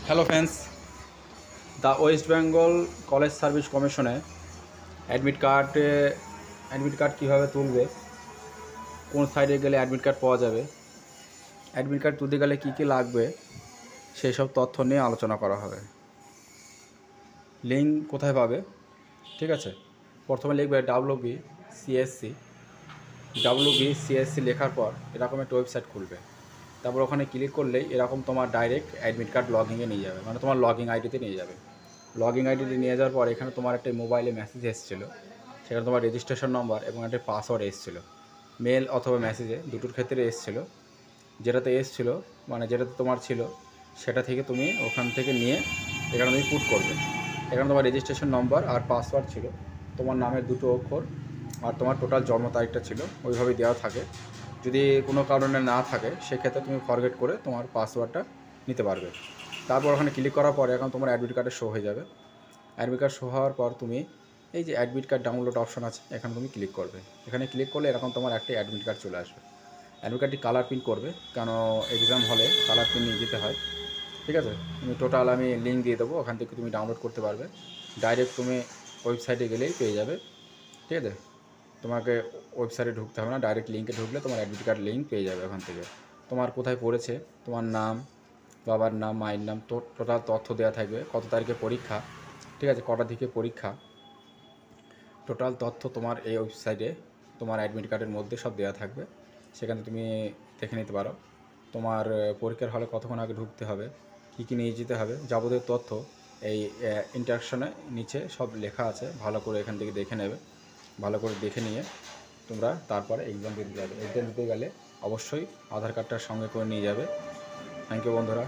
Hello friends, the West Bengal college service কমিশনে admit card কীভাবে তুলবে, কোন সাইডে গেলে অ্যাডমিট কার্ড পাওয়া যাবে, অ্যাডমিট কার্ড তুলতে গেলে কী কী লাগবে, সেই সব তথ্য নিয়ে আলোচনা করা হবে। লিঙ্ক কোথায় পাবে? ঠিক আছে, প্রথমে লিখবে WBCSC লেখার পর এরকম একটা ওয়েবসাইট খুলবে। তারপর ওখানে ক্লিক করলেই এরকম তোমার ডাইরেক্ট অ্যাডমিট কার্ড লগইনে নিয়ে যাবে, মানে তোমার লগইন আইডিতে নিয়ে যাবে। লগইন আইডিতে নিয়ে যাওয়ার পর এখানে তোমার একটা মোবাইলে মেসেজ এসেছিলো, সেখানে তোমার রেজিস্ট্রেশন নম্বর এবং একটা পাসওয়ার্ড এসেছিলো। মেল অথবা মেসেজে দুটোর ক্ষেত্রে এসেছিলো। যেটাতে এসেছিলো মানে যেটাতে তোমার ছিল সেটা থেকে তুমি ওখান থেকে নিয়ে এখানে তুমি পুট করবে। এখানে তোমার রেজিস্ট্রেশন নম্বর আর পাসওয়ার্ড ছিল, তোমার নামের দুটো অক্ষর আর তোমার টোটাল জন্ম তারিখটা ছিল, ওইভাবেই দেওয়া থাকে। যদি কোনো কারণে না থাকে সেক্ষেত্রে তুমি ফরগেট করে তোমার পাসওয়ার্ডটা নিতে পারবে। তারপর ওখানে ক্লিক করার পরে এখন তোমার অ্যাডমিট কার্ডে শো হয়ে যাবে। অ্যাডমিট কার্ড শো হওয়ার পর তুমি এই যে অ্যাডমিট কার্ড ডাউনলোড অপশন আছে, এখানে তুমি ক্লিক করবে। এখানে ক্লিক করলে এরকম তোমার একটা অ্যাডমিট কার্ড চলে আসবে। অ্যাডমিট কার্ডটি কালার প্রিন্ট করবে, কেন এক্সাম হলে কালার প্রিন্ট নিয়ে যেতে হয়। ঠিক আছে, তুমি টোটাল আমি লিঙ্ক দিয়ে দেবো, ওখান থেকে তুমি ডাউনলোড করতে পারবে। ডাইরেক্ট তুমি ওয়েবসাইটে গেলেই পেয়ে যাবে। ঠিক আছে, তোমাকে ওয়েবসাইটে ঢুকতে হবে না, ডাইরেক্ট লিঙ্কে ঢুকলে তোমার অ্যাডমিট কার্ড লিঙ্ক পেয়ে যাবে। ওখান থেকে তোমার কোথায় পড়েছে, তোমার নাম, বাবার নাম, মায়ের নাম, টোটাল তথ্য দেওয়া থাকবে। কত তারিখে পরীক্ষা, ঠিক আছে, কটা দিকে পরীক্ষা, টোটাল তথ্য তোমার এই ওয়েবসাইটে তোমার অ্যাডমিট কার্ডের মধ্যে সব দেওয়া থাকবে। সেখানে তুমি দেখে নিতে পারো। তোমার পরীক্ষার হলে কতক্ষণ আগে ঢুকতে হবে, কী কী নিয়ে যেতে হবে, যাবতীয় তথ্য এই ইন্টারঅ্যাকশনে নিচে সব লেখা আছে। ভালো করে এখান থেকে দেখে নেবে। ভালো করে দেখে নিয়ে তোমরা তারপরে এক্সাম দিতে যাবে। এক্সাম দিতে গেলে অবশ্যই আধার কার্ডটার সঙ্গে করে নিয়ে যাবে। থ্যাংক ইউ বন্ধুরা।